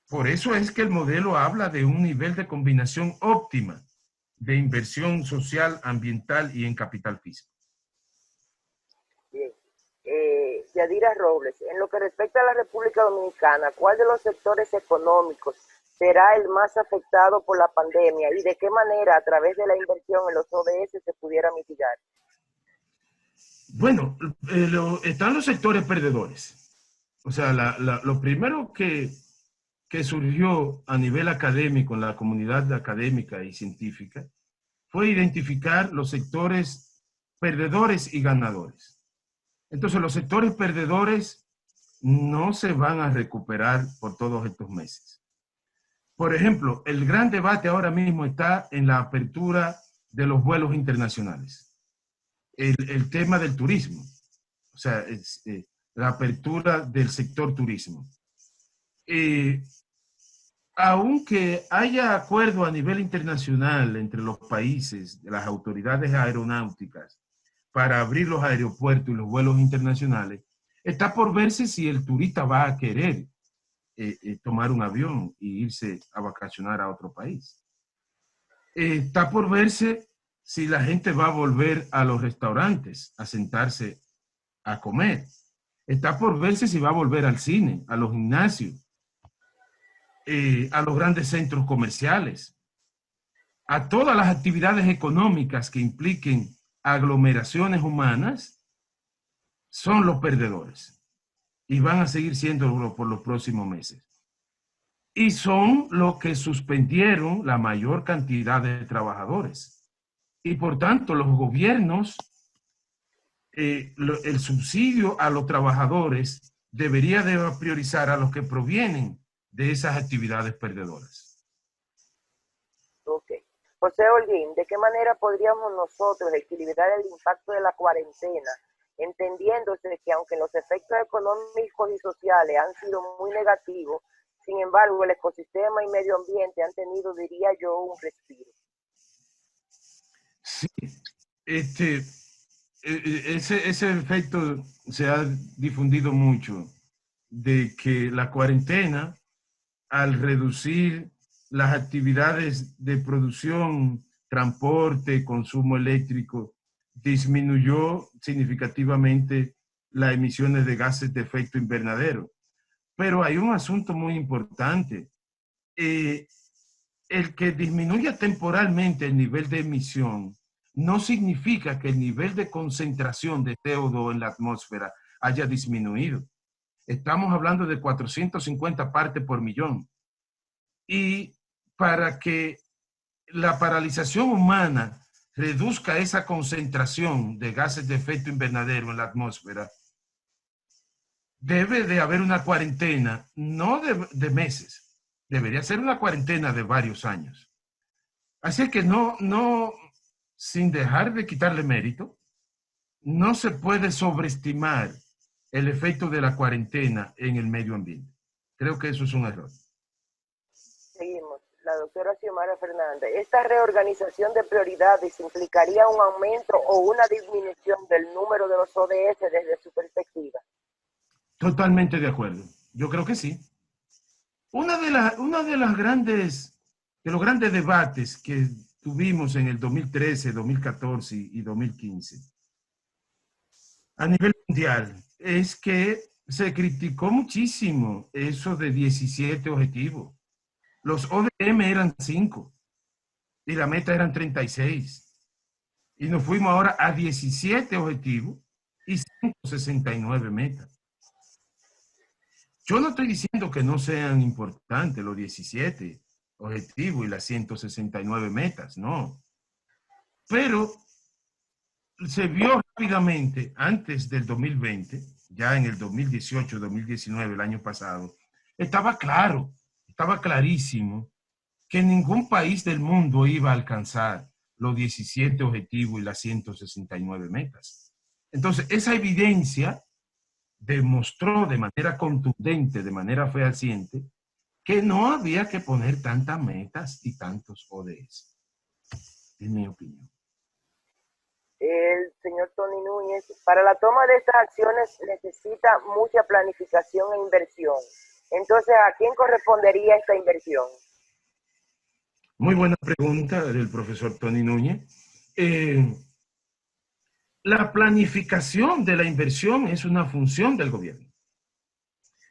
Por eso es que el modelo habla de un nivel de combinación óptima de inversión social, ambiental y en capital físico. Bien. Yadira Robles, en lo que respecta a la República Dominicana, ¿cuál de los sectores económicos será el más afectado por la pandemia y de qué manera a través de la inversión en los ODS se pudiera mitigar? Bueno, están los sectores perdedores. O sea, lo primero que surgió a nivel académico en la comunidad académica y científica fue identificar los sectores perdedores y ganadores. Entonces, los sectores perdedores no se van a recuperar por todos estos meses. Por ejemplo, el gran debate ahora mismo está en la apertura de los vuelos internacionales. El tema del turismo, o sea, la apertura del sector turismo. Aunque haya acuerdo a nivel internacional entre los países, de las autoridades aeronáuticas, para abrir los aeropuertos y los vuelos internacionales, está por verse si el turista va a querer tomar un avión e irse a vacacionar a otro país. Está por verse si la gente va a volver a los restaurantes a sentarse a comer. Está por verse si va a volver al cine, a los gimnasios, a los grandes centros comerciales, a todas las actividades económicas que impliquen aglomeraciones humanas, son los perdedores y van a seguir siendo por los próximos meses. Y son los que suspendieron la mayor cantidad de trabajadores. Y por tanto, los gobiernos, el subsidio a los trabajadores debería de priorizar a los que provienen de esas actividades perdedoras. Ok. José Holguín, ¿de qué manera podríamos nosotros equilibrar el impacto de la cuarentena, entendiéndose que aunque los efectos económicos y sociales han sido muy negativos, sin embargo el ecosistema y medio ambiente han tenido, diría yo, un respiro? Sí, ese efecto se ha difundido mucho, de que la cuarentena, al reducir las actividades de producción, transporte, consumo eléctrico, disminuyó significativamente las emisiones de gases de efecto invernadero. Pero hay un asunto muy importante. el que disminuya temporalmente el nivel de emisión no significa que el nivel de concentración de CO2 en la atmósfera haya disminuido. Estamos hablando de 450 partes por millón. Y para que la paralización humana reduzca esa concentración de gases de efecto invernadero en la atmósfera, debe de haber una cuarentena, no de meses, debería ser una cuarentena de varios años. Así que no, sin dejar de quitarle mérito, no se puede sobreestimar el efecto de la cuarentena en el medio ambiente. Creo que eso es un error. Seguimos. La doctora Xiomara Fernández. ¿Esta reorganización de prioridades implicaría un aumento o una disminución del número de los ODS desde su perspectiva? Totalmente de acuerdo. Yo creo que sí. Uno de los grandes debates que tuvimos en el 2013, 2014 y 2015 a nivel mundial es que se criticó muchísimo eso de 17 objetivos. Los ODM eran 5 y la meta eran 36. Y nos fuimos ahora a 17 objetivos y 169 metas. Yo no estoy diciendo que no sean importantes los 17 objetivos y las 169 metas, no. Pero se vio rápidamente antes del 2020, ya en el 2018, 2019, el año pasado, estaba clarísimo que ningún país del mundo iba a alcanzar los 17 objetivos y las 169 metas. Entonces, esa evidencia demostró de manera contundente, de manera fehaciente, que no había que poner tantas metas y tantos ODS. Es mi opinión. El señor Tony Núñez, para la toma de estas acciones necesita mucha planificación e inversión. Entonces, ¿a quién correspondería esta inversión? Muy buena pregunta del profesor Tony Núñez. La planificación de la inversión es una función del gobierno.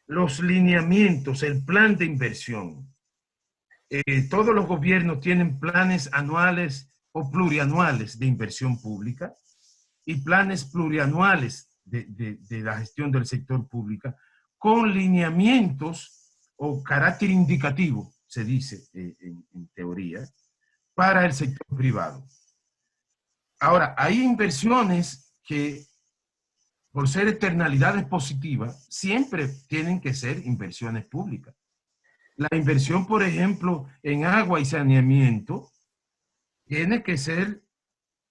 Los lineamientos, el plan de inversión. Todos los gobiernos tienen planes anuales o plurianuales de inversión pública y planes plurianuales de la gestión del sector público con lineamientos o carácter indicativo, se dice en teoría, para el sector privado. Ahora, hay inversiones que, por ser externalidades positivas, siempre tienen que ser inversiones públicas. La inversión, por ejemplo, en agua y saneamiento, tiene que ser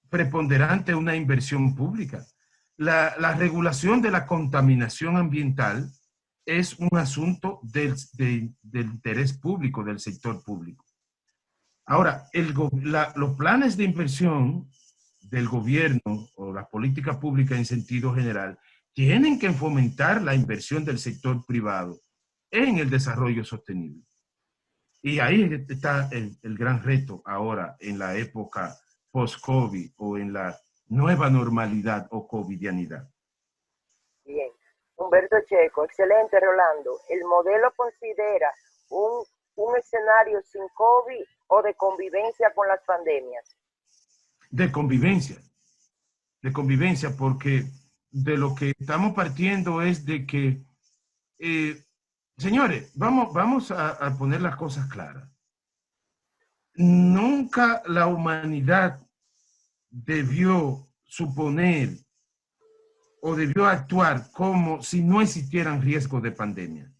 preponderante una inversión pública. La regulación de la contaminación ambiental es un asunto del interés público, del sector público. Ahora, los planes de inversión del gobierno o la política pública en sentido general tienen que fomentar la inversión del sector privado en el desarrollo sostenible. Y ahí está el gran reto ahora en la época post-COVID o en la nueva normalidad o covidianidad. Bien. Humberto Checo, excelente, Rolando. ¿El modelo considera un escenario sin COVID o de convivencia con las pandemias? De convivencia, porque de lo que estamos partiendo es de que, señores, vamos a poner las cosas claras. Nunca la humanidad debió suponer o debió actuar como si no existieran riesgos de pandemia.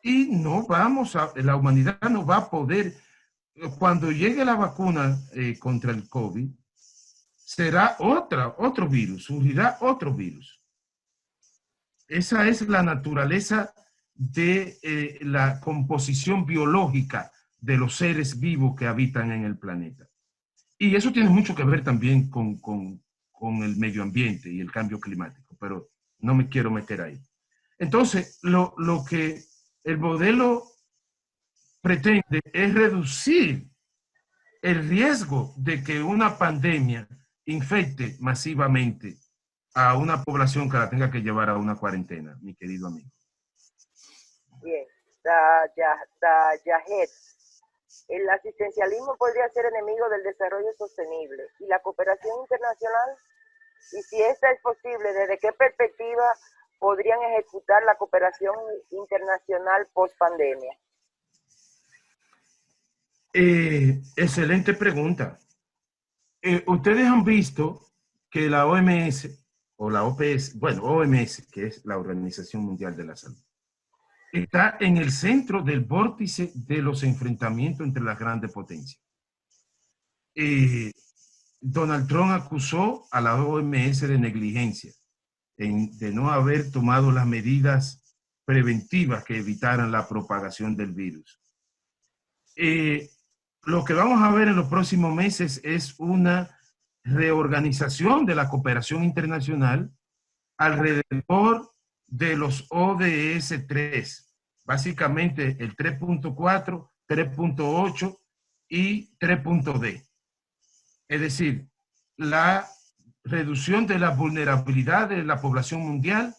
Y la humanidad no va a poder, cuando llegue la vacuna contra el COVID, será otro virus, surgirá otro virus. Esa es la naturaleza de la composición biológica de los seres vivos que habitan en el planeta. Y eso tiene mucho que ver también con el medio ambiente y el cambio climático, pero no me quiero meter ahí. Entonces, lo que el modelo pretende es reducir el riesgo de que una pandemia infecte masivamente a una población que la tenga que llevar a una cuarentena, mi querido amigo. Bien. Dayahed. El asistencialismo podría ser enemigo del desarrollo sostenible y la cooperación internacional. Y si esta es posible, ¿desde qué perspectiva podrían ejecutar la cooperación internacional post-pandemia? Excelente pregunta. Ustedes han visto que la OMS, o la OPS, bueno, OMS, que es la Organización Mundial de la Salud, está en el centro del vórtice de los enfrentamientos entre las grandes potencias. Donald Trump acusó a la OMS de negligencia, de no haber tomado las medidas preventivas que evitaran la propagación del virus. Lo que vamos a ver en los próximos meses es una reorganización de la cooperación internacional alrededor de los ODS 3, básicamente el 3.4, 3.8 y 3.D. Es decir, la reducción de la vulnerabilidad de la población mundial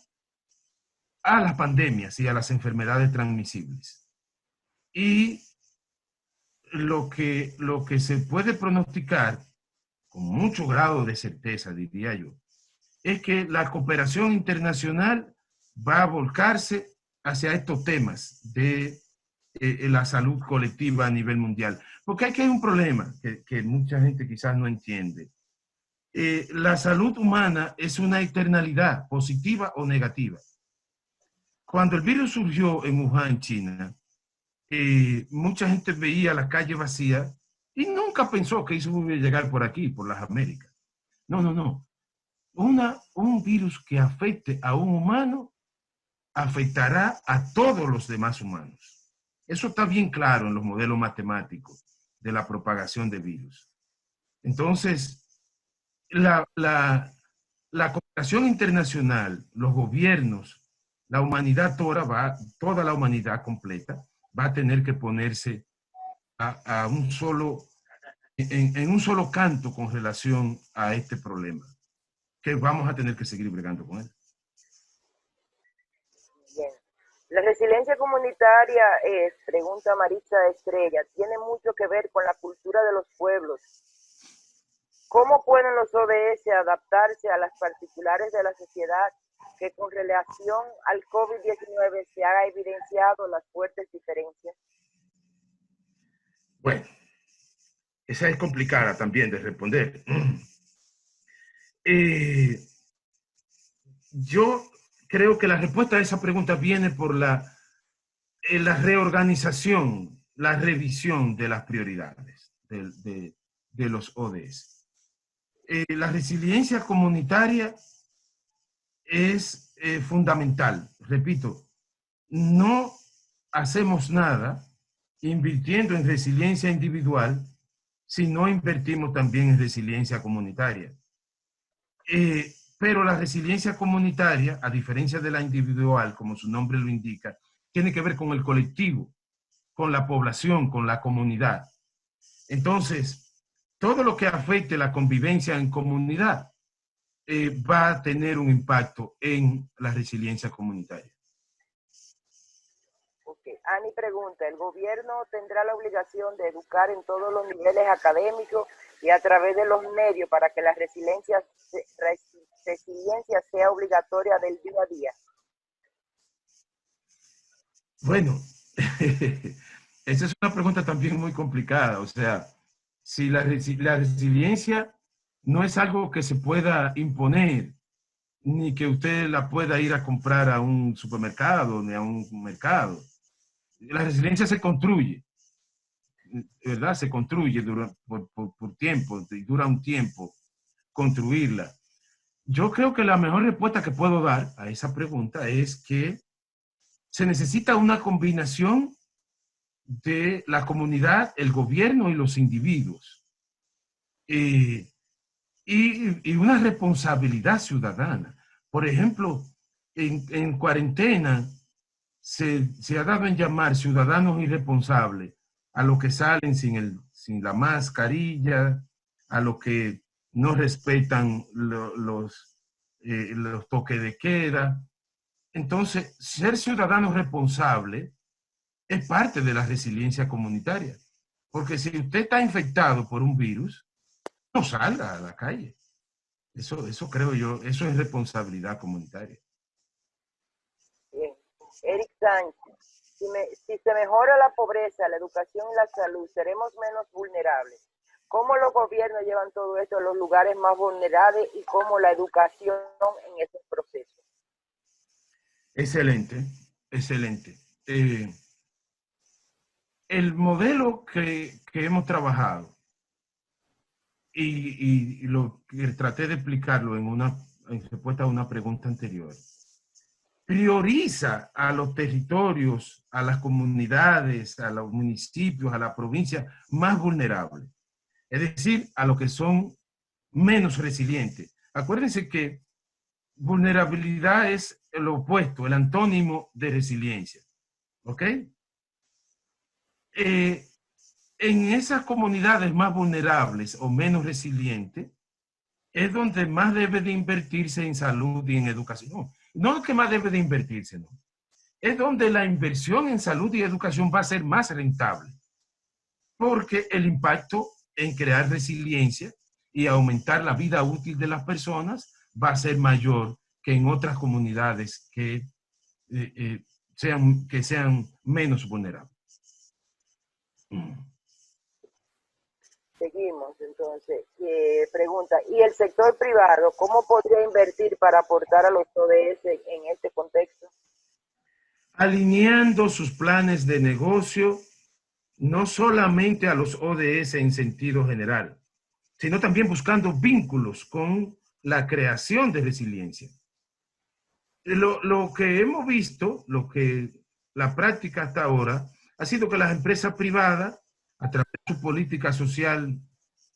a las pandemias y a las enfermedades transmisibles. Y lo que se puede pronosticar con mucho grado de certeza, diría yo, es que la cooperación internacional va a volcarse hacia estos temas de la salud colectiva a nivel mundial. Porque aquí hay un problema que mucha gente quizás no entiende. La salud humana es una externalidad, positiva o negativa. Cuando el virus surgió en Wuhan, China, mucha gente veía la calle vacía y nunca pensó que eso iba a llegar por aquí, por las Américas. No, no, no. Un virus que afecte a un humano afectará a todos los demás humanos. Eso está bien claro en los modelos matemáticos de la propagación de virus. Entonces, la cooperación internacional, los gobiernos, la humanidad toda la humanidad completa va a tener que ponerse en un solo canto con relación a este problema, que vamos a tener que seguir bregando con él. Bien. La resiliencia comunitaria pregunta Maritza Estrella, tiene mucho que ver con la cultura de los pueblos. ¿Cómo pueden los ODS adaptarse a las particulares de la sociedad que con relación al COVID-19 se ha evidenciado las fuertes diferencias? Bueno, esa es complicada también de responder. Yo creo que la respuesta a esa pregunta viene por la reorganización, la revisión de las prioridades de los ODS. La resiliencia comunitaria es fundamental. Repito, no hacemos nada invirtiendo en resiliencia individual si no invertimos también en resiliencia comunitaria. Pero la resiliencia comunitaria, a diferencia de la individual, como su nombre lo indica, tiene que ver con el colectivo, con la población, con la comunidad. Entonces, todo lo que afecte la convivencia en comunidad va a tener un impacto en la resiliencia comunitaria. Okay. Ani pregunta, ¿el gobierno tendrá la obligación de educar en todos los niveles académicos y a través de los medios para que la resiliencia sea obligatoria del día a día? Bueno, esa es una pregunta también muy complicada. O sea, si la resiliencia no es algo que se pueda imponer, ni que usted la pueda ir a comprar a un supermercado, ni a un mercado. La resiliencia se construye, ¿verdad? Se construye por tiempo, y dura un tiempo construirla. Yo creo que la mejor respuesta que puedo dar a esa pregunta es que se necesita una combinación de la comunidad, el gobierno y los individuos. Y una responsabilidad ciudadana. Por ejemplo, en cuarentena se ha dado en llamar ciudadanos irresponsables a los que salen sin la mascarilla, a los que no respetan los toques de queda. Entonces, ser ciudadano responsable es parte de la resiliencia comunitaria. Porque si usted está infectado por un virus, no salga a la calle. Eso creo yo, eso es responsabilidad comunitaria. Bien. Eric Sánchez, si se mejora la pobreza, la educación y la salud, seremos menos vulnerables. ¿Cómo los gobiernos llevan todo esto a los lugares más vulnerables y cómo la educación en esos procesos? Excelente, excelente. El modelo que hemos trabajado y lo que traté de explicarlo en respuesta a una pregunta anterior, prioriza a los territorios, a las comunidades, a los municipios, a la provincia más vulnerables. Es decir, a los que son menos resilientes. Acuérdense que vulnerabilidad es el opuesto, el antónimo de resiliencia. ¿Ok? En esas comunidades más vulnerables o menos resilientes, es donde más debe de invertirse en salud y en educación. No que más debe de invertirse, no. Es donde la inversión en salud y educación va a ser más rentable. Porque el impacto en crear resiliencia y aumentar la vida útil de las personas va a ser mayor que en otras comunidades que sean menos vulnerables. Seguimos, entonces. Pregunta, ¿y el sector privado cómo podría invertir para aportar a los ODS en este contexto? Alineando sus planes de negocio no solamente a los ODS en sentido general, sino también buscando vínculos con la creación de resiliencia. Lo que hemos visto, lo que la práctica hasta ahora, ha sido que las empresas privadas, a través de su política social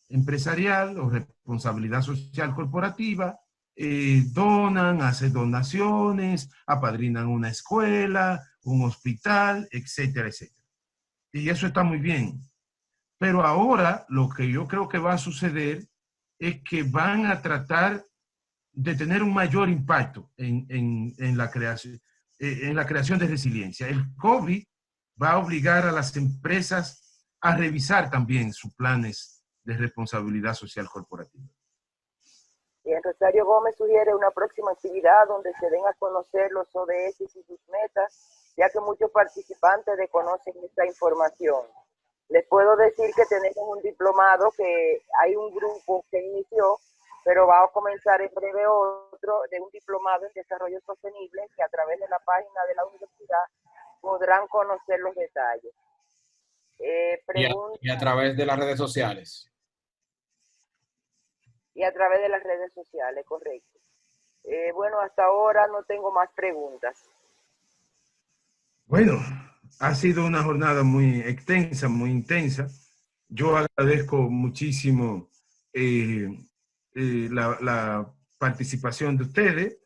empresarial o responsabilidad social corporativa, donan, hacen donaciones, apadrinan una escuela, un hospital, etcétera, etcétera. Y eso está muy bien. Pero ahora lo que yo creo que va a suceder es que van a tratar de tener un mayor impacto en la creación de resiliencia. El COVID va a obligar a las empresas a revisar también sus planes de responsabilidad social corporativa. Bien, Rosario Gómez sugiere una próxima actividad donde se den a conocer los ODS y sus metas, ya que muchos participantes desconocen esta información. Les puedo decir que tenemos un diplomado, que hay un grupo que inició, pero va a comenzar en breve otro de un diplomado en desarrollo sostenible, que a través de la página de la universidad podrán conocer los detalles. Y a través de las redes sociales. Y a través de las redes sociales, correcto. Bueno, hasta ahora no tengo más preguntas. Bueno, ha sido una jornada muy extensa, muy intensa. Yo agradezco muchísimo la participación de ustedes.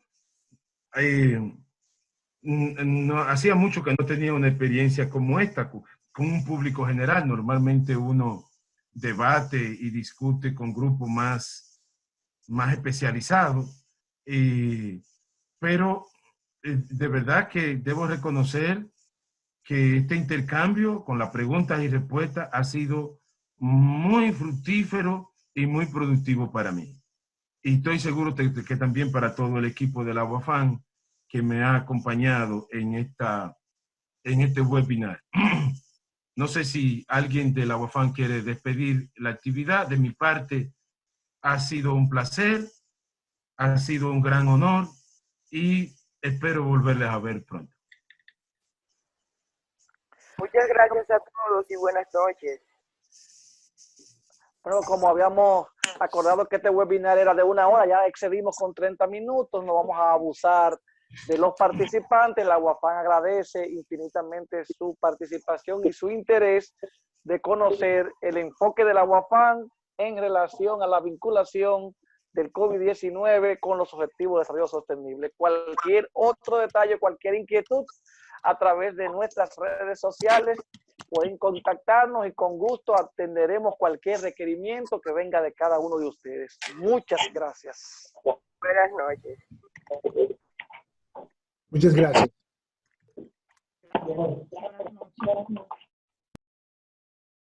No, hacía mucho que no tenía una experiencia como esta, con un público general. Normalmente uno debate y discute con grupos más especializados, pero de verdad que debo reconocer que este intercambio con las preguntas y respuestas ha sido muy fructífero y muy productivo para mí. Y estoy seguro que también para todo el equipo de la UAFAN que me ha acompañado en este webinar. No sé si alguien de la UAFAN quiere despedir la actividad. De mi parte, ha sido un placer, ha sido un gran honor y espero volverles a ver pronto. Muchas gracias a todos y buenas noches. Bueno, como habíamos acordado que este webinar era de 1 hora, ya excedimos con 30 minutos, no vamos a abusar de los participantes. La UAFAN agradece infinitamente su participación y su interés de conocer el enfoque de la UAFAN en relación a la vinculación del COVID-19 con los objetivos de desarrollo sostenible. Cualquier otro detalle, cualquier inquietud, a través de nuestras redes sociales pueden contactarnos y con gusto atenderemos cualquier requerimiento que venga de cada uno de ustedes. Muchas gracias. Buenas noches. Muchas gracias. Buenas noches.